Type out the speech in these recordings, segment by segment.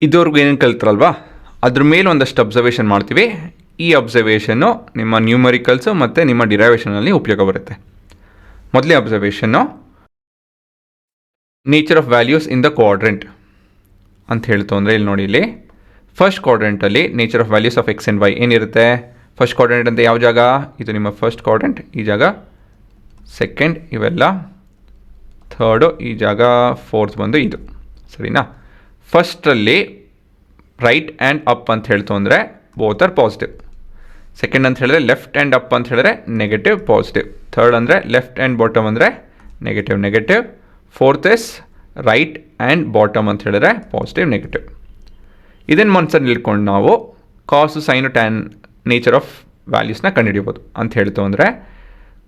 ಇದುವರೆಗೂ ಏನೇನು ಕಲ್ತ್ರಲ್ವಾ ಅದ್ರ ಮೇಲೆ ಒಂದಷ್ಟು ಅಬ್ಸರ್ವೇಷನ್ ಮಾಡ್ತೀವಿ. ಈ ಅಬ್ಸರ್ವೇಷನ್ನು ನಿಮ್ಮ ನ್ಯೂಮರಿಕಲ್ಸು ಮತ್ತು ನಿಮ್ಮ ಡಿರೈವೇಷನಲ್ಲಿ ಉಪಯೋಗ ಬರುತ್ತೆ. ಮೊದಲೇ ಅಬ್ಸರ್ವೇಷನ್ನು nature of values in the quadrant ಅಂತ ಹೇಳ್ತು ಅಂದರೆ ಇಲ್ಲಿ ನೋಡಿ, ಇಲ್ಲಿ ಫಸ್ಟ್ ಕ್ವಾಡ್ರೆಂಟಲ್ಲಿ nature of values of X and Y ಏನಿರುತ್ತೆ. ಫಸ್ಟ್ ಕ್ವಾಡ್ರೆಂಟ್ ಅಂತ ಯಾವ ಜಾಗ? ಇದು ನಿಮ್ಮ ಫಸ್ಟ್ ಕ್ವಾಡ್ರೆಂಟ್, ಈ ಜಾಗ ಸೆಕೆಂಡ್, ಇವೆಲ್ಲ ಥರ್ಡು, ಈ ಜಾಗ ಫೋರ್ತ್ ಬಂದು ಇದು. ಸರಿನಾ? ಫಸ್ಟಲ್ಲಿ ರೈಟ್ ಆ್ಯಂಡ್ ಅಪ್ ಅಂತ ಹೇಳ್ತು ಅಂದರೆ ಬೋತ್ ಆರ್ ಪಾಸಿಟಿವ್. ಸೆಕೆಂಡ್ ಅಂತ ಹೇಳಿದ್ರೆ ಲೆಫ್ಟ್ ಆ್ಯಂಡ್ ಅಪ್ ಅಂತ ಹೇಳಿದ್ರೆ ನೆಗೆಟಿವ್ ಪಾಸಿಟಿವ್. ಥರ್ಡ್ ಅಂದರೆ ಲೆಫ್ಟ್ ಆ್ಯಂಡ್ ಬಾಟಮ್ ಅಂದರೆ negative negative. Fourth is right and bottom ಅಂತ ಹೇಳಿದ್ರೆ ಪಾಸಿಟಿವ್ ನೆಗೆಟಿವ್. ಇದನ್ನು ಮನಸ್ಸಲ್ಲಿ ಇಟ್ಕೊಂಡು ನಾವು ಕಾಸು ಸೈನು ಟ್ಯಾನ್ ನೇಚರ್ ಆಫ್ ವ್ಯಾಲ್ಯೂಸ್ನ ಕಂಡುಹಿಡಿಬೋದು ಅಂತ ಹೇಳ್ತು ಅಂದರೆ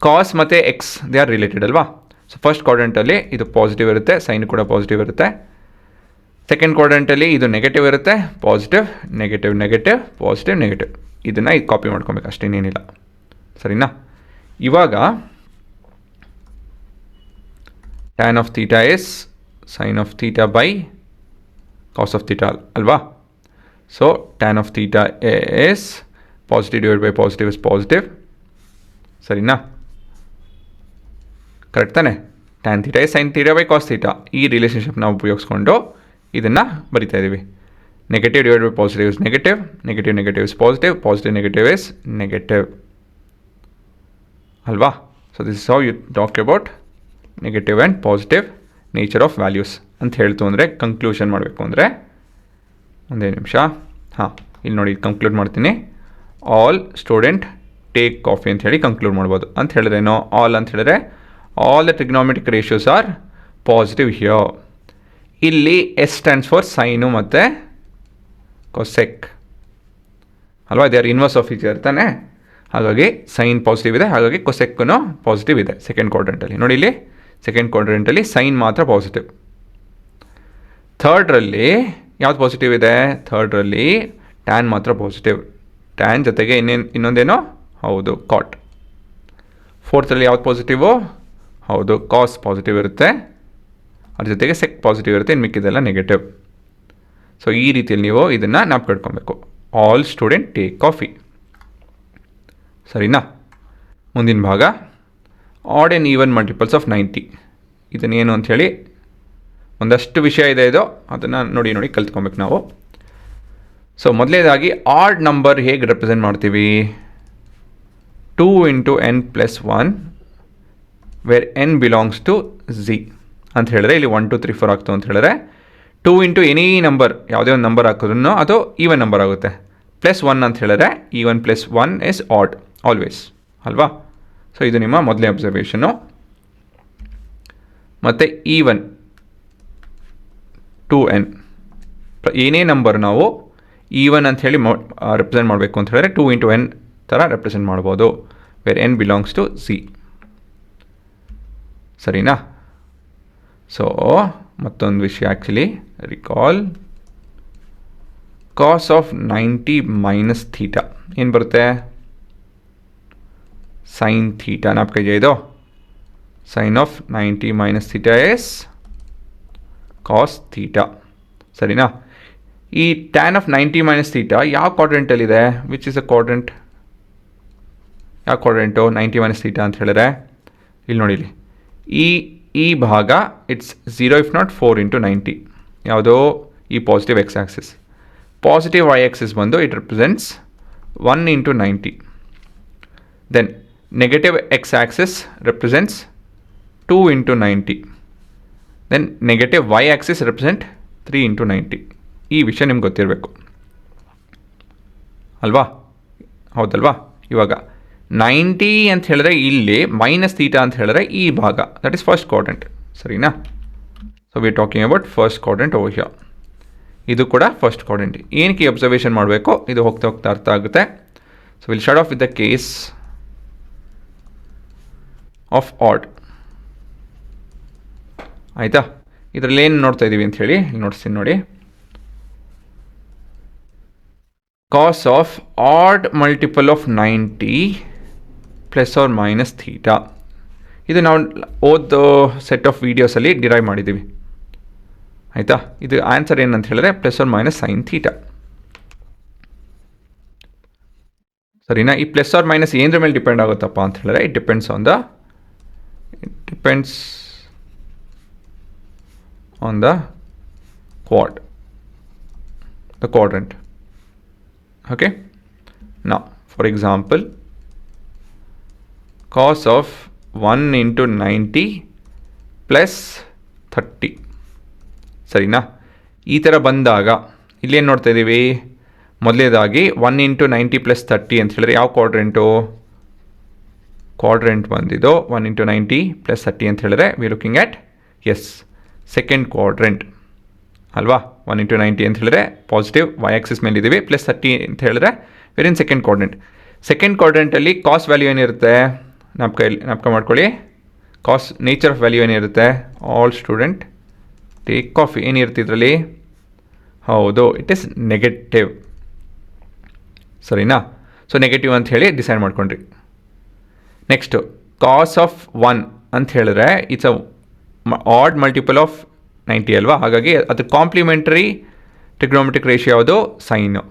ಕಾಸ್ ಮತ್ತು ಎಕ್ಸ್ ದೇ ಆರ್ ರಿಲೇಟೆಡ್ ಅಲ್ವಾ. ಸೊ ಫಸ್ಟ್ ಕ್ವಾಡ್ರೆಂಟಲ್ಲಿ ಇದು ಪಾಸಿಟಿವ್ ಇರುತ್ತೆ, ಸೈನ್ ಕೂಡ ಪಾಸಿಟಿವ್ ಇರುತ್ತೆ. ಸೆಕೆಂಡ್ ಕ್ವಾಡ್ರೆಂಟಲ್ಲಿ ಇದು ನೆಗೆಟಿವ್ ಇರುತ್ತೆ, positive negative negative positive negative. ಇದನ್ನು ಇದು ಕಾಪಿ ಮಾಡ್ಕೊಬೇಕು, ಅಷ್ಟೇನೇನಿಲ್ಲ. ಸರಿನಾ? ಇವಾಗ tan of theta is sine of theta by cos of theta ಅಲ್ವಾ. So tan of theta is positive divide by positive is positive. ಸರಿನಾ? ಕರೆಕ್ಟ್ ತಾನೆ? Tan theta is sine theta by cos theta. ಈ ರಿಲೇಷನ್ಶಿಪ್ನ ಉಪಯೋಗಿಸ್ಕೊಂಡು ಇದನ್ನು ಬರಿತಾ ಇದ್ದೀವಿ. Negative divide by positive is negative, negative negative is positive, positive negative is negative ಅಲ್ವಾ. So this is how you talk about negative and positive nature of values ಅಂತ ಹೇಳ್ತು ಅಂದರೆ ಕಂಕ್ಲೂಷನ್ ಮಾಡಬೇಕು ಅಂದರೆ ಒಂದೇ ನಿಮಿಷ. ಹಾಂ, ಇಲ್ಲಿ ನೋಡಿ ಕಂಕ್ಲೂಡ್ ಮಾಡ್ತೀನಿ. ಆಲ್ ಸ್ಟೂಡೆಂಟ್ ಟೇಕ್ ಕಾಫಿ ಅಂತ ಹೇಳಿ ಕಂಕ್ಲೂಡ್ ಮಾಡ್ಬೋದು. ಅಂತ ಹೇಳಿದ್ರೇನೋ ಆಲ್ ಅಂತ ಹೇಳಿದ್ರೆ all the trigonometric ratios are positive here. ಇಲ್ಲಿ ಎಸ್ ಸ್ಟ್ಯಾಂಡ್ಸ್ ಫಾರ್ ಸೈನು ಮತ್ತು ಕೊಸೆಕ್ ಅಲ್ವಾ. They are inverse of each ಇರ್ತಾನೆ. ಹಾಗಾಗಿ ಸೈನ್ ಪಾಸಿಟಿವ್ ಇದೆ, ಹಾಗಾಗಿ ಕೊಸೆಕ್ಕೂ ಪಾಸಿಟಿವ್ ಇದೆ ಸೆಕೆಂಡ್ ಕ್ವಾಡ್ರೆಂಟಲ್ಲಿ. ನೋಡಿ ಇಲ್ಲಿ ಸೆಕೆಂಡ್ ಕ್ವಾಡ್ರೆಂಟಲ್ಲಿ ಸೈನ್ ಮಾತ್ರ ಪಾಸಿಟಿವ್. ಥರ್ಡ್ರಲ್ಲಿ ಯಾವ್ದು ಪಾಸಿಟಿವ್ ಇದೆ? ಥರ್ಡ್ರಲ್ಲಿ ಟ್ಯಾನ್ ಮಾತ್ರ ಪಾಸಿಟಿವ್. ಟ್ಯಾನ್ ಜೊತೆಗೆ ಇನ್ನೊಂದೇನೋ ಹೌದು ಕಾಟ್. ಫೋರ್ತಲ್ಲಿ ಯಾವ್ದು ಪಾಸಿಟಿವು? ಹೌದು ಕಾಸ್ ಪಾಸಿಟಿವ್ ಇರುತ್ತೆ, ಅದ್ರ ಜೊತೆಗೆ ಸೆಕ್ ಪಾಸಿಟಿವ್ ಇರುತ್ತೆ, ಇನ್ನು ಮಿಕ್ಕಿದೆಲ್ಲ ನೆಗೆಟಿವ್. ಸೊ ಈ ರೀತಿಯಲ್ಲಿ ನೀವು ಇದನ್ನು ನೆನಪಿಟ್ಕೊಬೇಕು. All student take copy. ಸರಿನಾ? ಮುಂದಿನ ಭಾಗ odd and even multiples of 90. ಇದನ್ನೇನು ಅಂಥೇಳಿ ಒಂದಷ್ಟು ವಿಷಯ ಇದೆ, ಇದು ಅದನ್ನು ನೋಡಿ ಕಲ್ತ್ಕೊಬೇಕು ನಾವು. ಸೊ ಮೊದಲನೇದಾಗಿ ಆಡ್ ನಂಬರ್ ಹೇಗೆ ರೆಪ್ರೆಸೆಂಟ್ ಮಾಡ್ತೀವಿ? 2 × n+1 where n belongs to Z ಅಂತ ಹೇಳಿದ್ರೆ ಇಲ್ಲಿ 1 2 3 4 ಆಗ್ತು ಅಂತ ಹೇಳಿದ್ರೆ 2 × ಎನಿ ನಂಬರ್, ಯಾವುದೇ ಒಂದು ನಂಬರ್ ಹಾಕಿದ್ರೂ ಅದು ಈವನ್ ನಂಬರ್ ಆಗುತ್ತೆ. +1 ಅಂತ ಹೇಳಿದ್ರೆ ಈವನ್ +1 ಇಸ್ ಆಡ್ ಆಲ್ವೇಸ್ ಅಲ್ವಾ. ಸೊ ಇದು ನಿಮ್ಮ ಮೊದಲನೇ ಅಬ್ಸರ್ವೇಷನು. ಮತ್ತು ಈವನ್ 2n ಏನೇ ನಂಬರ್ ನಾವು ಈವನ್ ಅಂತ ಹೇಳಿ ರೆಪ್ರೆಸೆಂಟ್ ಮಾಡಬೇಕು ಅಂತ ಹೇಳಿದ್ರೆ 2 × n ಥರ ರೆಪ್ರೆಸೆಂಟ್ ಮಾಡ್ಬೋದು, where n belongs to Z. ಸರಿನಾ? ಸೊ ಮತ್ತೊಂದು ವಿಷಯ actually recall cos of 90 minus theta ಏನು ಬರುತ್ತೆ? Sine theta. ನಾಲ್ಕು ಕೈ ಇದು sine of 90 minus theta is cos theta. ಸರಿನಾ? ಈ ಟ್ಯಾನ್ ಆಫ್ 90 ಮೈನಸ್ ಥೀಟಾ ಯಾವ ಕ್ವಾಡ್ರೆಂಟಲ್ಲಿದೆ? Which is a quadrant? ಯಾವ ಕ್ವಾಡ್ರೆಂಟು 90 ಮೈನಸ್ ಥೀಟಾ ಅಂತ ಹೇಳಿದ್ರೆ ಇಲ್ಲಿ ನೋಡಿ, ಇಲ್ಲಿ ಈ ಭಾಗ ಇಟ್ಸ್ 0 ಇಫ್ ನಾಟ್ 4 × 90. ಯಾವುದೋ ಈ positive X axis. Positive Y axis ಬಂದು it represents 1 × 90. Then negative X axis represents 2 × 90. Then negative Y axis represent 3 × 90. ಈ ವಿಷಯ ನಿಮ್ಗೆ ಗೊತ್ತಿರಬೇಕು ಅಲ್ವಾ? ಹೌದಲ್ವಾ? ಇವಾಗ 90 ಅಂತ ಹೇಳಿದ್ರೆ ಇಲ್ಲಿ ಮೈನಸ್ ಥೀಟಾ ಅಂತ ಹೇಳಿದ್ರೆ ಈ ಭಾಗ, ದಟ್ ಈಸ್ ಫಸ್ಟ್ ಕ್ವಾಡ್ರೆಂಟ್. ಸರಿನಾ? So we are talking about first quadrant over here. ಇದು ಕೂಡ ಫಸ್ಟ್ ಕ್ವಾಡ್ರೆಂಟ್. ಏನಕ್ಕೆ ಅಬ್ಸರ್ವೇಷನ್ ಮಾಡಬೇಕು ಇದು ಹೋಗ್ತಾ ಅರ್ಥ ಆಗುತ್ತೆ. So will start off with the case of odd. ಆಯಿತಾ? ಇದರಲ್ಲಿ ಏನು ನೋಡ್ತಾ ಇದ್ದೀವಿ ಅಂತ ಹೇಳಿ ನೋಡ್ತೀನಿ ನೋಡಿ. Cos of odd multiple of 90 ± theta. ಇದು ನಾವು ಓದ್ ಸೆಟ್ ಆಫ್ ವೀಡಿಯೋಸಲ್ಲಿ ಡಿರೈವ್ ಮಾಡಿದ್ದೀವಿ. ಆಯಿತಾ. ಇದು ಆನ್ಸರ್ ಏನಂತ ಹೇಳಿದ್ರೆ plus or minus sine theta. ಸರಿನಾ. ಈ ಪ್ಲಸ್ ಆರ್ ಮೈನಸ್ ಏನರ ಮೇಲೆ ಡಿಪೆಂಡ್ ಆಗುತ್ತಪ್ಪ ಅಂತ ಹೇಳಿದ್ರೆ it depends on the quadrant. Okay. Now, for example, cos of 1 into 90 plus 30. ಸರಿನಾ. ಈ ಥರ ಬಂದಾಗ ಇಲ್ಲೇನು ನೋಡ್ತಾ ಇದ್ದೀವಿ, ಮೊದಲೇದಾಗಿ 1 ಇಂಟು 90 ಪ್ಲಸ್ 30 ಅಂತ ಹೇಳಿದ್ರೆ ಯಾವ ಕ್ವಾಡ್ರೆಂಟ್ ಬಂದಿದ್ದು 1 ಇಂಟು 90 ಪ್ಲಸ್ 30 ಅಂತ ಹೇಳಿದ್ರೆ ವಿ ಲುಕಿಂಗ್ ಆಟ್ ಸೆಕೆಂಡ್ ಕ್ವಾಡ್ರೆಂಟ್ ಅಲ್ವಾ. 1 ಇಂಟು 90 ಅಂತ ಹೇಳಿದ್ರೆ ಪಾಸಿಟಿವ್ ವೈ ಆಕ್ಸಿಸ್ ಮೇಲೆ ಇದ್ದೀವಿ, ಪ್ಲಸ್ 30 ಅಂತ ಹೇಳಿದ್ರೆ ವೆರ್ ಇನ್ ಸೆಕೆಂಡ್ ಕ್ವಾಡ್ರೆಂಟಲ್ಲಿ ಕಾಸ್ ವ್ಯಾಲ್ಯೂ ಏನಿರುತ್ತೆ ಜ್ಞಾಪಕ ಮಾಡ್ಕೊಳ್ಳಿ. ಕಾಸ್ ನೇಚರ್ ಆಫ್ ವ್ಯಾಲ್ಯೂ ಏನಿರುತ್ತೆ, ಆಲ್ ಸ್ಟೂಡೆಂಟ್ ಟೇಕ್ ಕಾಫಿ, ಏನಿರುತ್ತೆ ಇದರಲ್ಲಿ, ಹೌದು ಇಟ್ ಈಸ್ ನೆಗೆಟಿವ್. ಸರಿನಾ. ಸೊ ನೆಗೆಟಿವ್ ಅಂತ ಹೇಳಿ ಡಿಸೈಡ್ ಮಾಡ್ಕೊಂಡ್ರಿ. ನೆಕ್ಸ್ಟು ಕಾಸ್ ಆಫ್ 1 ಅಂತ ಹೇಳಿದ್ರೆ it's a odd multiple of 90 ಅಲ್ವಾ. ಹಾಗಾಗಿ ಅದು ಕಾಂಪ್ಲಿಮೆಂಟರಿ ಟ್ರಿಗ್ನೋಮೆಟ್ರಿಕ್ ರೇಷಿಯೋ ಯಾವುದು, ಸೈನು.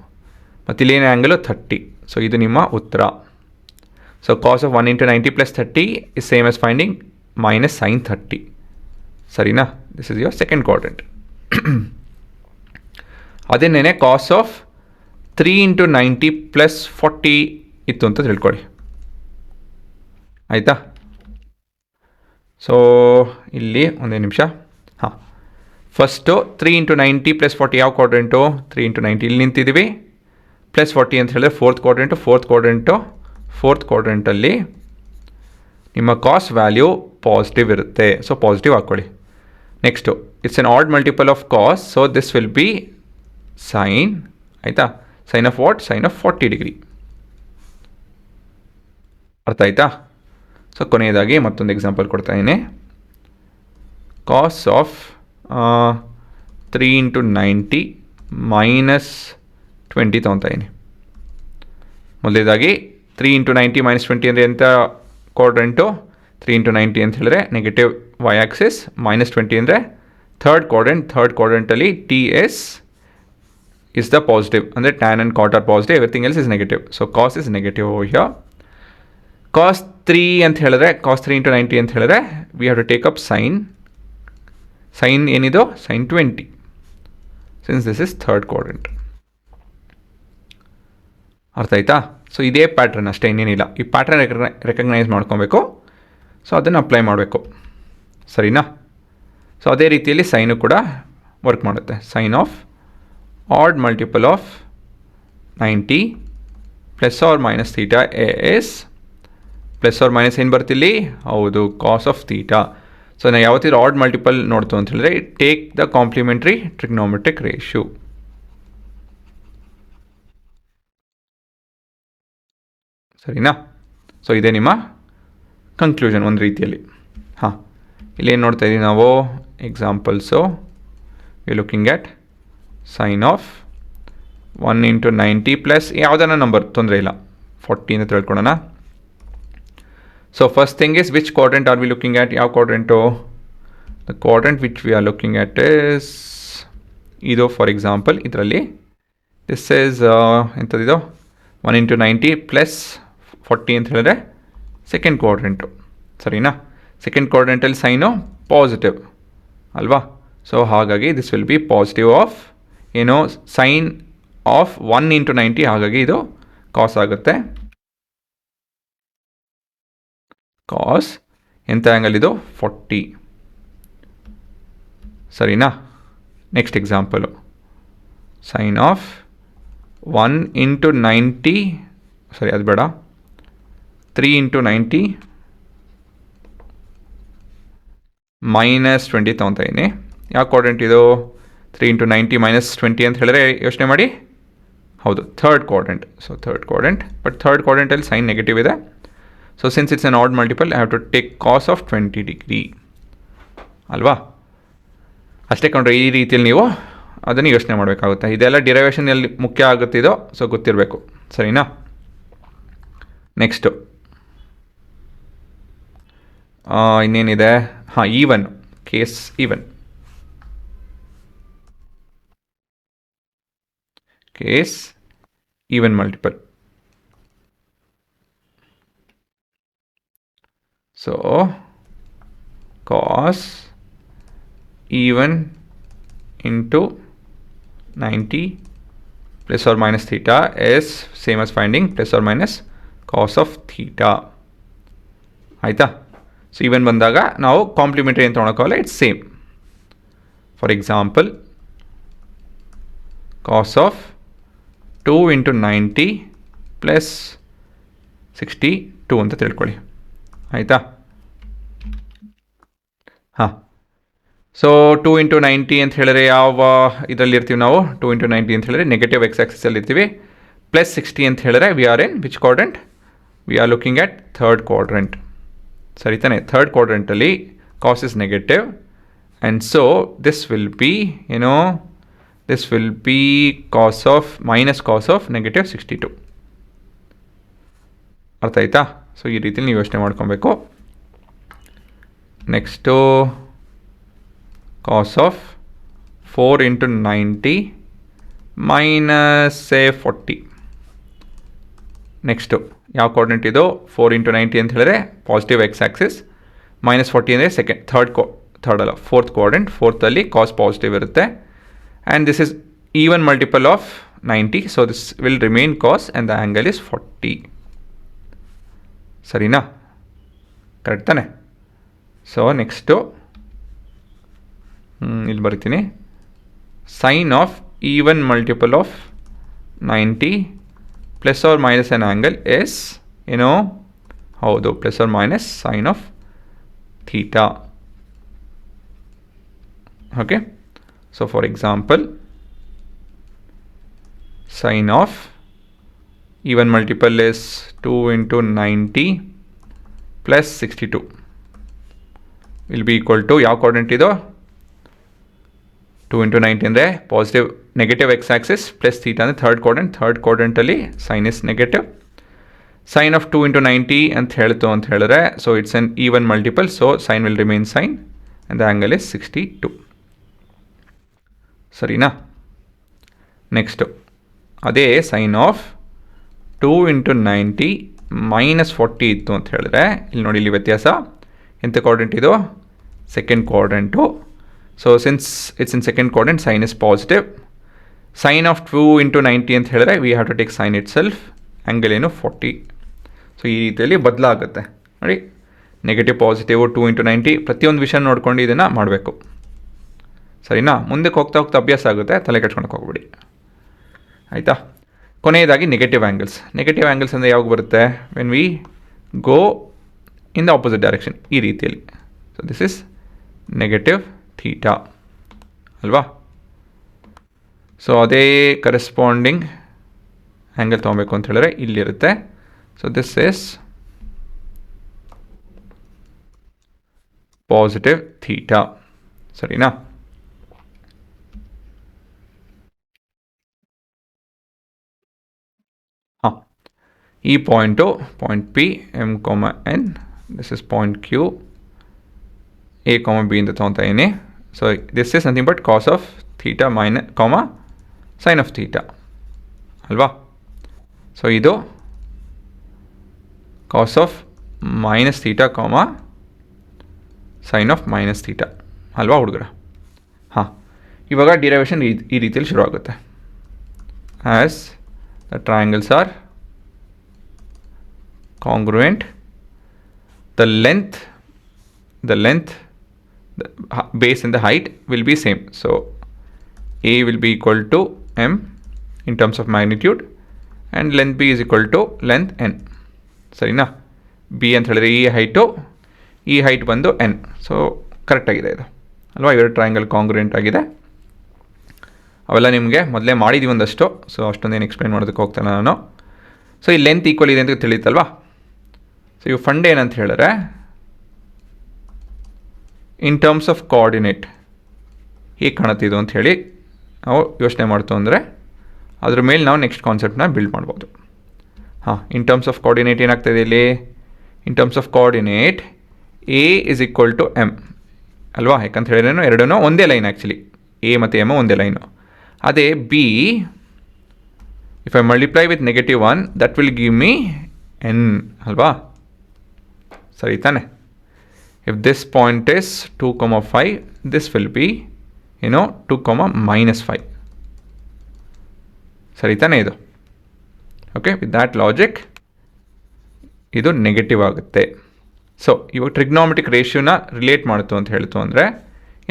ಮತ್ತು ಇಲ್ಲೇನು ಆ್ಯಂಗಲು 30. ಸೊ ಇದು ನಿಮ್ಮ ಉತ್ತರ. So cos of 1 into 90 plus 30 is same as finding minus sine 30. ಸರಿನಾ. This is your second quadrant. ಅದೇನೇ ಕಾಸ್ ಆಫ್ 3 ಇಂಟು 90 ಪ್ಲಸ್ 40 ಇತ್ತು ಅಂತ ತಿಳ್ಕೊಳ್ಳಿ. ಆಯಿತಾ. ಸೊ ಇಲ್ಲಿ ಒಂದೇ ನಿಮಿಷ. ಹಾಂ, ಫಸ್ಟು 3 ಇಂಟು 90 ಪ್ಲಸ್ 40 ಯಾವ ಕ್ವಾಡ್ರೆಂಟು, 3 ಇಂಟು 90 ಇಲ್ಲಿ ನಿಂತಿದ್ದೀವಿ, ಪ್ಲಸ್ 40 ಅಂತ ಹೇಳಿದ್ರೆ ಫೋರ್ತ್ ಕ್ವಾಡ್ರೆಂಟಲ್ಲಿ ನಿಮ್ಮ ಕಾಸ್ ವ್ಯಾಲ್ಯೂ ಪಾಸಿಟಿವ್ ಇರುತ್ತೆ. ಸೊ ಪಾಸಿಟಿವ್ ಹಾಕ್ಕೊಳ್ಳಿ. Next it's an odd multiple of cos, so this will be sine. ಆಯಿತಾ. Sine of what, sine of 40 degree. ಅರ್ಥ ಆಯ್ತಾ. ಸೊ ಕೊನೆಯದಾಗಿ ಮತ್ತೊಂದು ಎಕ್ಸಾಂಪಲ್ ಕೊಡ್ತಾ ಇದ್ದೀನಿ. ಕಾಸ್ ಆಫ್ 3 ಇಂಟು 90 ಮೈನಸ್ 20 ತೊಗೊತಾ ಇದ್ದೀನಿ. ಮೊದಲೇದಾಗಿ 3 ಇಂಟು 90 ಮೈನಸ್ 20 ಅಂದರೆ ಎಂಥ ಕ್ವಾಡ್ರೆಂಟು, 3 ಇಂಟು 90 ಅಂತ ಹೇಳಿದ್ರೆ ನೆಗೆಟಿವ್ ವೈ ಆಕ್ಸಿಸ್, ಮೈನಸ್ 20 ಅಂದರೆ ಥರ್ಡ್ ಕ್ವಾಡ್ರೆಂಟಲ್ಲಿ T S is the positive, ಅಂದರೆ tan and cot are positive, everything else is negative. So cos is negative over here. Cos 3 ಅಂತ ಹೇಳಿದ್ರೆ, ಕಾಸ್ 3 ಇಂಟು 90 ಅಂತ ಹೇಳಿದ್ರೆ we have to take up sine ಏನಿದು, sine 20, since this is third quadrant. ಅರ್ಥ ಆಯ್ತಾ. So ಇದೇ pattern ಅಷ್ಟೇ, ಇನ್ನೇನಿಲ್ಲ. ಈ ಪ್ಯಾಟ್ರನ್ ರೆಕಗ್ನೈಸ್ ಮಾಡ್ಕೊಬೇಕು. ಸೊ ಅದನ್ನು ಅಪ್ಲೈ ಮಾಡಬೇಕು. ಸರಿನಾ. ಸೊ ಅದೇ ರೀತಿಯಲ್ಲಿ ಸೈನು ಕೂಡ ವರ್ಕ್ ಮಾಡುತ್ತೆ. Sine of odd multiple of 90 plus or minus theta S, plus or minus ಏನು ಬರ್ತಿಲ್ಲಿ, ಹೌದು ಕಾಸ್ ಆಫ್ ಥೀಟಾ. ಸೊ ನಾವು ಯಾವತ್ತಿದ್ರು ಆಡ್ ಮಲ್ಟಿಪಲ್ ನೋಡ್ತು ಅಂತ ಹೇಳಿದ್ರೆ take the complementary trigonometric ratio. ಸರಿನಾ. ಸೊ ಇದೇ ನಿಮ್ಮ ಕನ್ಕ್ಲೂಷನ್ ಒಂದು ರೀತಿಯಲ್ಲಿ. ಹಾಂ, ಇಲ್ಲೇನು ನೋಡ್ತಾ ಇದ್ದೀವಿ ನಾವು examples. We looking at sine of 1 into 90 plus ಯಾವುದನ್ನ ನಂಬರ್ ತೊಂದರೆ ಇಲ್ಲ, 40 ಅಂತ ತಿಳ್ಕೊಳ್ಳೋಣ. So first thing is which quadrant are we looking at, ಯಾವ ಕ್ವಾಡ್ರೆಂಟು, the quadrant which we are looking at is ಇದು. ಫಾರ್ ಎಕ್ಸಾಂಪಲ್ ಇದರಲ್ಲಿ ದಿಸ್ ಈಸ್ ಎಂಥದ್ದಿದು 1 ಇಂಟು 90 ಪ್ಲಸ್ 40 ಅಂತ ಹೇಳಿದ್ರೆ ಸೆಕೆಂಡ್ ಕ್ವಾಡ್ರೆಂಟು. ಸರಿನಾ. ಸೆಕೆಂಡ್ ಕ್ವಾಡ್ರೆಂಟಲ್ಲಿ ಸೈನು ಪಾಸಿಟಿವ್ ಅಲ್ವಾ. ಸೊ ಹಾಗಾಗಿ this will be positive of ಏನು, ಸೈನ್ ಆಫ್ 1 ಇಂಟು 90, ಹಾಗಾಗಿ ಇದು ಕಾಸ್ ಆಗುತ್ತೆ. ಕಾಸ್ ಎಂಥ ಆ್ಯಂಗಲ್ ಇದು, 40. ಸರಿನಾ. Next example sine of 1 into 90, ಸರಿ ಅದು ಬೇಡ, 3 ಇಂಟು 90 ಮೈನಸ್ 20 ತೊಗೊತಾ ಇದ್ದೀನಿ. ಯಾವ ಕ್ವಾಡ್ರೆಂಟ್ ಇದು, 3 ಇಂಟು 90 ಮೈನಸ್ 20 ಅಂತ ಹೇಳಿದ್ರೆ ಯೋಚನೆ ಮಾಡಿ, ಹೌದು third quadrant. So third quadrant, but third ಕ್ವಾಡ್ರೆಂಟಲ್ಲಿ ಸೈನ್ ನೆಗೆಟಿವ್ ಇದೆ. So since it's an odd multiple I have to take cos of 20 degree ಅಲ್ವಾ. ಅಷ್ಟೇ ಕಂಡ್ರೆ ಈ ರೀತಿಯಲ್ಲಿ ನೀವು ಅದನ್ನು ಯೋಚನೆ ಮಾಡಬೇಕಾಗುತ್ತೆ. ಇದೆಲ್ಲ ಡಿರೈವೇಷನ್ ಎಲ್ಲಿ ಮುಖ್ಯ ಆಗುತ್ತಿದೋ ಸೊ ಗೊತ್ತಿರಬೇಕು. ಸರಿನಾ. ನೆಕ್ಸ್ಟು ಇನ್ನೇನಿದೆ, ಹಾಂ even case. Even case even multiple. So cos even into 90 plus or minus theta is same as finding plus or minus cos of theta. ಆಯಿತಾ? ಸೊ ಈವನ್ ಬಂದಾಗ ನಾವು ಕಾಂಪ್ಲಿಮೆಂಟರಿ ಅಂತ ತೊಗೊಳಕ್ಕಾಗಲ್ಲ, it's same. For example cos of 2 into 90 plus 62 ಅಂತ ತಿಳ್ಕೊಳ್ಳಿ. ಆಯಿತಾ? ಹಾಂ, so 2 into 90 ಅಂತ ಹೇಳಿದ್ರೆ ಯಾವ ಇದರಲ್ಲಿ ಇರ್ತೀವಿ ನಾವು? 2 into 90 ಅಂತ ಹೇಳಿದ್ರೆ ನೆಗೆಟಿವ್ ಎಕ್ಸ್ ಆಕ್ಸಿಸಲ್ಲಿ ಇರ್ತೀವಿ. ಪ್ಲಸ್ 60 ಅಂತ ಹೇಳಿದ್ರೆ we are in which quadrant? We are looking at third quadrant. ಸರಿ ತಾನೆ? ಥರ್ಡ್ ಕ್ವಾಡ್ರೆಂಟಲ್ಲಿ cos is negative and so this will be this will be minus cos of negative 62. ಅರ್ಥ ಆಯ್ತಾ? ಸೊ ಈ ರೀತಿಲಿ ನೀವು ಯೋಚನೆ ಮಾಡ್ಕೊಬೇಕು. Next cos of 4 into 90 minus say 40. Next ಯಾವ ಕೋಆರ್ಡಿನೇಟ್ ಇದು? 4 into 90 ಅಂತ ಹೇಳಿದ್ರೆ ಪಾಸಿಟಿವ್ ಎಕ್ಸ್ ಆಕ್ಸಿಸ್, ಮೈನಸ್ 40 ಅಂದರೆ ಫೋರ್ತ್ ಕ್ವಾಡ್ರೆಂಟ್. ಫೋರ್ತಲ್ಲಿ ಕಾಸ್ ಪಾಸಿಟಿವ್ ಇರುತ್ತೆ. And this is even multiple of 90, so this will remain cos and the angle is 40. ಸರಿನಾ? Correct ತಾನೆ? So next ಇಲ್ಲಿ ಬರ್ತೀನಿ. Sine of even multiple of 90 plus or minus on angle is ಹೌದು, plus or minus sine of theta. Okay, so for example sine of even multiple is 2 into 90 plus 62 will be equal to ಯಾವ coordinate ಇದು? 2 into 90 ಅಂದರೆ positive negative X axis plus theta ಅಂದರೆ third ಕ್ವಾಡ್ರೆಂಟಲ್ಲಿ sine is negative. Sine of 2 into 90 ಅಂತ ಹೇಳಿದ್ರೆ so it's an even multiple, so sine will remain sine and the angle is 62. ಸರಿನಾ? Next ಅದೇ sign of 2 into 90 minus 40 ಇತ್ತು ಅಂತ ಹೇಳಿದ್ರೆ ಇಲ್ಲಿ ನೋಡಿ, ಇಲ್ಲಿ ವ್ಯತ್ಯಾಸ. ಎಂಥ ಕ್ವಾಡ್ರೆಂಟ್ ಇದು? Second quadrant. So since it's in second quadrant sine is positive. Sine of 2 into 90 ಅಂತ ಹೇಳಿದ್ರೆ we have to take sine itself, angle 40. So ಈ ರೀತಿಯಲ್ಲಿ ಬದಲಾಗುತ್ತೆ ನೋಡಿ. ನೆಗೆಟಿವ್ ಪಾಸಿಟಿವ್ 2 into 90 ಪ್ರತಿಯೊಂದು ವಿಷಯ ನೋಡ್ಕೊಂಡು ಇದನ್ನು ಮಾಡಬೇಕು. ಸರಿನಾ? ಮುಂದಕ್ಕೆ ಹೋಗ್ತಾ ಅಭ್ಯಾಸ ಆಗುತ್ತೆ, ತಲೆ ಕೆಡ್ಸ್ಕೊಳಕ್ಕೆ ಹೋಗ್ಬಿಡಿ. ಆಯಿತಾ? ಕೊನೆಯದಾಗಿ ನೆಗೆಟಿವ್ ಆ್ಯಂಗಲ್ಸ್. ನೆಗೆಟಿವ್ ಆ್ಯಂಗಲ್ಸ್ ಅಂದರೆ ಯಾವಾಗ ಬರುತ್ತೆ? When we go in the opposite direction, ಈ ರೀತಿಯಲ್ಲಿ. So this is negative theta ಅಲ್ವಾ? ಸೊ ಅದೇ ಕರೆಸ್ಪಾಂಡಿಂಗ್ ಆ್ಯಂಗಲ್ ತೊಗೊಬೇಕು ಅಂತ ಹೇಳಿದ್ರೆ ಇಲ್ಲಿರುತ್ತೆ. So this is positive theta. ಸರಿನಾ? ಹಾಂ, ಈ point point P M N, this is point Q A B ಅಂತ ತೊಗೊತಾ ಇದೀನಿ. So this is nothing but cos of theta sine of theta ಅಲ್ವಾ? ಸೊ ಇದು cos of minus theta sine of minus theta ಅಲ್ವಾ ಹುಡುಗರ? ಹಾಂ, ಇವಾಗ derivation ಈ ರೀತಿಯಲ್ಲಿ ಶುರು ಆಗುತ್ತೆ. As the triangles are congruent, the length, the base and the height will be same. So A will be equal to M in terms of magnitude and length B is equal to length N. ಸರಿನಾ? B ಅಂತ ಹೇಳಿದ್ರೆ ಈ height ಬಂದು N. So ಕರೆಕ್ಟಾಗಿದೆ ಇದು ಅಲ್ವಾ? ಇವೆರಡು triangle ಕಾಂಗ್ರುಯೆಂಟ್ ಆಗಿದೆ. ಅವೆಲ್ಲ ನಿಮಗೆ ಮೊದಲೇ ಮಾಡಿದ್ದೀವಿ ಒಂದಷ್ಟು, ಸೊ ಅಷ್ಟೊಂದೇನು ಎಕ್ಸ್ಪ್ಲೈನ್ ಮಾಡೋದಕ್ಕೆ ಹೋಗ್ತಾನೆ ನಾನು. ಸೊ ಈ ಲೆಂತ್ ಈಕ್ವಲ್ ಇದೆ ಅಂತ ತಿಳಿಯುತ್ತಲ್ವಾ? ಸೊ ಇವು ಫಂಡ್ ಏನಂತ ಹೇಳಿದ್ರೆ ಇನ್ ಟರ್ಮ್ಸ್ ಆಫ್ ಕೋಆರ್ಡಿನೇಟ್ ಹೇಗೆ ಕಾಣುತ್ತಿದ್ದು ಅಂತ ಹೇಳಿ ನಾವು ಯೋಚನೆ ಮಾಡ್ತು ಅಂದರೆ ಅದ್ರ ಮೇಲೆ ನಾವು ನೆಕ್ಸ್ಟ್ ಕಾನ್ಸೆಪ್ಟನ್ನ ಬಿಲ್ಡ್ ಮಾಡ್ಬೋದು. ಹಾಂ, ಇನ್ ಟರ್ಮ್ಸ್ ಆಫ್ ಕೋಆರ್ಡಿನೇಟ್ ಏನಾಗ್ತಾಯಿದೆ ಇಲ್ಲಿ? In terms of coordinate A is equal to M ಅಲ್ವಾ? ಯಾಕಂತ ಹೇಳಿದ್ರೇನು ಎರಡೂ ಒಂದೇ ಲೈನ್, ಆ್ಯಕ್ಚುಲಿ ಎ ಮತ್ತು ಎಮ್ ಒಂದೇ ಲೈನು. ಅದೇ B if I multiply with -1 that will give me n ಅಲ್ವಾ, ಸರಿ ತಾನೆ. If this point is 2,5 this will be 2, -5 ಸರಿ ತಾನೆ ಇದು. ಓಕೆ, ವಿತ್ ದ್ಯಾಟ್ ಲಾಜಿಕ್ ಇದು ನೆಗೆಟಿವ್ ಆಗುತ್ತೆ. ಸೊ ಇವಾಗ ಟ್ರಿಗ್ನಾಮೆಟ್ರಿಕ್ ರೇಷಿಯೋನ ರಿಲೇಟ್ ಮಾಡ್ತು ಅಂತ ಹೇಳ್ತು ಅಂದರೆ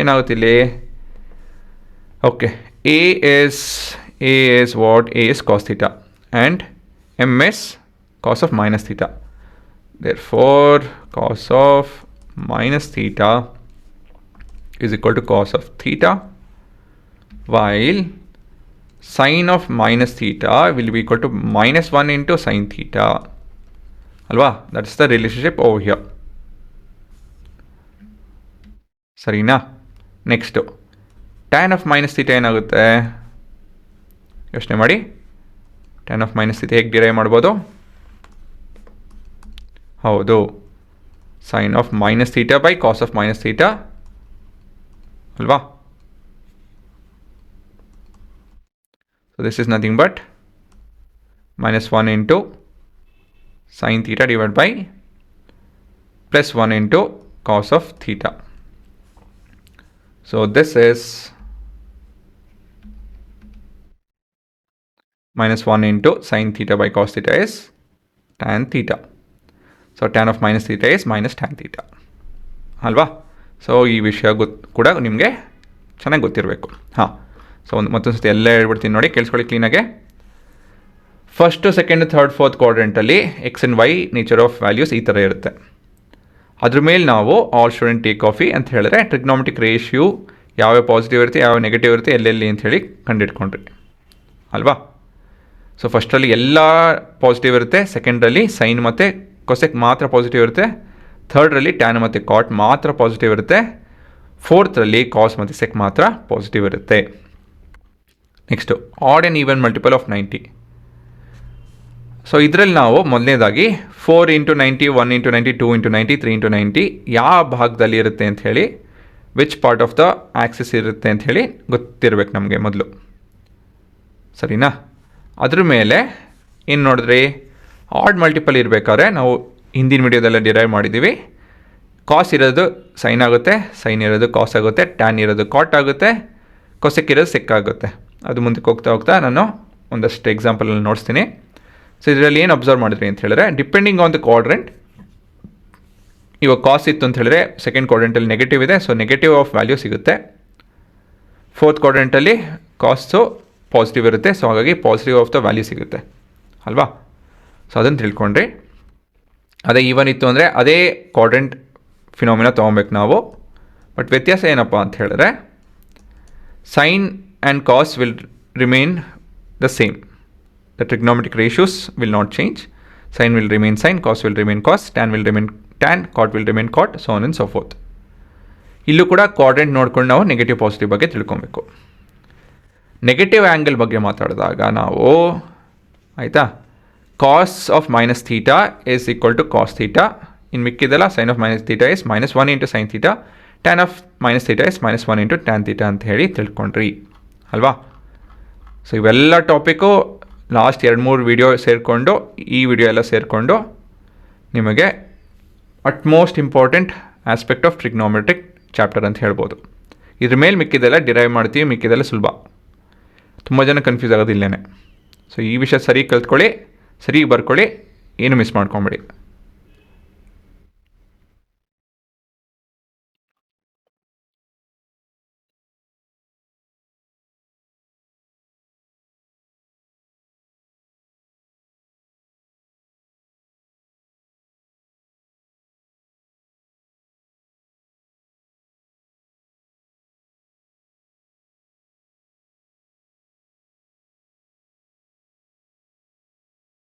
ಏನಾಗುತ್ತೆ ಇಲ್ಲಿ. Okay, A is what? A is cos theta and m is cos of minus theta. Therefore cos of minus theta is equal to cos of theta, while sin of minus theta will be equal to -1 into sin theta alva. That's the relationship over here. ಸರಿನಾ. Next tan of minus theta ಏನಾಗುತ್ತೆ ಯೋಚನೆ ಮಾಡಿ. tan of minus theta ಹೇಗೆ derive ಮಾಡ್ಬೋದು? ಹೌದು, sin of minus theta by cos of minus theta ಅಲ್ವಾ. So this is nothing but -1 into sin theta divided by +1 into cos of theta. So this is -1 into sin theta by cos theta is tan theta. So tan of minus theta is minus tan theta ಅಲ್ವಾ. So ಈ ವಿಷಯ ಕೂಡ ನಿಮಗೆ ಚೆನ್ನಾಗಿ ಗೊತ್ತಿರಬೇಕು. ಹಾಂ, so ಮತ್ತೊಂದು ಸತಿ ಎಲ್ಲ ಹೇಳ್ಬಿಡ್ತೀನಿ ನೋಡಿ, ಕೇಳಿಸ್ಕೊಳ್ಳಿ ಕ್ಲೀನಾಗೆ. ಫಸ್ಟು, ಸೆಕೆಂಡ್, ಥರ್ಡ್, ಫೋರ್ತ್ ಕ್ವಾಡ್ರೆಂಟಲ್ಲಿ X and Y nature of values ಈ ಥರ ಇರುತ್ತೆ. ಅದ್ರ ಮೇಲೆ ನಾವು ಆಲ್ ಸ್ಟೂಡೆಂಟ್ ಟೇಕ್ ಕಾಫಿ ಅಂತ ಹೇಳಿದ್ರೆ ಟ್ರಿಗ್ನಾಮೆಟ್ರಿಕ್ ರೇಷಿಯೋ ಯಾವ್ಯಾವ ಪಾಸಿಟಿವ್ ಇರುತ್ತೆ, ಯಾವ ನೆಗೆಟಿವ್ ಇರುತ್ತೆ, ಎಲ್ಲೆಲ್ಲಿ ಅಂಥೇಳಿ ಕಂಡುಹಿಡ್ಕೊಂಡ್ರಿ ಅಲ್ವಾ. ಸೊ ಫಸ್ಟಲ್ಲಿ ಎಲ್ಲ ಪಾಸಿಟಿವ್ ಇರುತ್ತೆ, ಸೆಕೆಂಡ್ರಲ್ಲಿ ಸೈನ್ ಮತ್ತು ಕೊಸೆಕ್ ಮಾತ್ರ ಪಾಸಿಟಿವ್ ಇರುತ್ತೆ, ಥರ್ಡ್ರಲ್ಲಿ ಟ್ಯಾನ್ ಮತ್ತು ಕಾಟ್ ಮಾತ್ರ ಪಾಸಿಟಿವ್ ಇರುತ್ತೆ, ಫೋರ್ತರಲ್ಲಿ ಕಾಸ್ ಮತ್ತು ಸೆಕ್ ಮಾತ್ರ ಪಾಸಿಟಿವ್ ಇರುತ್ತೆ. Next odd and even multiple of 90. So ಇದರಲ್ಲಿ ನಾವು ಮೊದಲನೇದಾಗಿ 4 × 90, 1 × 90, 2 × 90, 3 × 90 ಯಾವ ಭಾಗದಲ್ಲಿ ಇರುತ್ತೆ ಅಂಥೇಳಿ, which part of the Axis ಇರುತ್ತೆ ಅಂಥೇಳಿ ಗೊತ್ತಿರಬೇಕು ನಮಗೆ ಮೊದಲು, ಸರಿನಾ. ಅದ್ರ ಮೇಲೆ ಏನು ನೋಡಿದ್ರಿ, ಆಡ್ ಮಲ್ಟಿಪಲ್ ಇರಬೇಕಾದ್ರೆ ನಾವು ಹಿಂದಿನ ವಿಡಿಯೋದೆಲ್ಲ ಡಿರೈವ್ ಮಾಡಿದ್ದೀವಿ. ಕಾಸ್ ಇರೋದು ಸೈನ್ ಆಗುತ್ತೆ, ಸೈನ್ ಇರೋದು ಕಾಸ್ ಆಗುತ್ತೆ, ಟ್ಯಾನ್ ಇರೋದು ಕಾಟ್ ಆಗುತ್ತೆ, ಕೊಸೆಕ್ ಇರೋದು ಸೆಕ್ ಆಗುತ್ತೆ. ಅದು ಮುಂದಕ್ಕೆ ಹೋಗ್ತಾ ಹೋಗ್ತಾ ನಾನು ಒಂದಷ್ಟು ಎಕ್ಸಾಂಪಲಲ್ಲಿ ನೋಡಿಸ್ತೀನಿ. ಸೊ ಇದರಲ್ಲಿ ಏನು ಅಬ್ಸರ್ವ್ ಮಾಡಿದ್ರಿ ಅಂತ ಹೇಳಿದ್ರೆ, ಡಿಪೆಂಡಿಂಗ್ ಆನ್ ದ ಕ್ವಾಡ್ರೆಂಟ್, ಇವಾಗ ಕಾಸ್ ಇತ್ತು ಅಂತ ಹೇಳಿದ್ರೆ ಸೆಕೆಂಡ್ ಕ್ವಾಡ್ರೆಂಟಲ್ಲಿ ನೆಗೆಟಿವ್ ಇದೆ, ಸೊ ನೆಗೆಟಿವ್ ಆಫ್ ವ್ಯಾಲ್ಯೂ ಸಿಗುತ್ತೆ. ಫೋರ್ತ್ ಕ್ವಾಡ್ರೆಂಟಲ್ಲಿ ಕಾಸು ಪಾಸಿಟಿವ್ ಇರುತ್ತೆ, ಸೊ ಹಾಗಾಗಿ ಪಾಸಿಟಿವ್ ಆಫ್ ದ ವ್ಯಾಲ್ಯೂ ಸಿಗುತ್ತೆ ಅಲ್ವಾ. ಸೊ ಅದನ್ನು ತಿಳ್ಕೊಂಡ್ರಿ. ಅದೇ ಈವನ್ ಇತ್ತು ಅಂದರೆ ಅದೇ ಕ್ವಾಡ್ರೆಂಟ್ ಫಿನಾಮಿನಾ ತೊಗೊಬೇಕು ನಾವು. ಬಟ್ ವ್ಯತ್ಯಾಸ ಏನಪ್ಪ ಅಂತ ಹೇಳಿದ್ರೆ, sine and cos will remain the same. The trigonometric ratios will not change. Sine will remain sine, cos will remain cos, tan will remain tan, cot will remain cot, so on and so forth. ಇಲ್ಲೂ ಕೂಡ quadrant ನೋಡ್ಕೊಂಡು ನಾವು negative positive ಬಗ್ಗೆ ತಿಳ್ಕೊಬೇಕು. Negative angle ಬಗ್ಗೆ ಮಾತಾಡಿದಾಗ ನಾವು ಆಯಿತಾ, cos of minus theta is equal to cos theta. ಇನ್ನು ಮಿಕ್ಕಿದೆಲ್ಲ sine of minus theta is -1 into sine theta, tan of minus theta is -1 into tan theta ಅಂತ ಹೇಳಿ ತಿಳ್ಕೊಂಡ್ರಿ ಅಲ್ವಾ. ಸೊ ಇವೆಲ್ಲ ಟಾಪಿಕ್ಕು ಲಾಸ್ಟ್ 2-3 ವಿಡಿಯೋ ಸೇರಿಕೊಂಡು ಈ ವಿಡಿಯೋ ಎಲ್ಲ ಸೇರಿಕೊಂಡು ನಿಮಗೆ utmost important aspect of trigonometric chapter ಅಂತ ಹೇಳ್ಬೋದು. ಇದ್ರ ಮೇಲೆ ಮಿಕ್ಕಿದೆಲ್ಲ ಡಿರೈವ್ ಮಾಡ್ತೀವಿ, ಮಿಕ್ಕಿದೆಲ್ಲ ಸುಲಭ. ತುಂಬ ಜನ ಕನ್ಫ್ಯೂಸ್ ಆಗೋದು ಇಲ್ಲೇ. ಸೊ ಈ ವಿಷಯ ಸರಿ ಕಲ್ತ್ಕೊಳ್ಳಿ, ಸರಿ ಬರ್ಕೊಳ್ಳಿ, ಏನು ಮಿಸ್ ಮಾಡ್ಕೊಂಬೇಡಿ.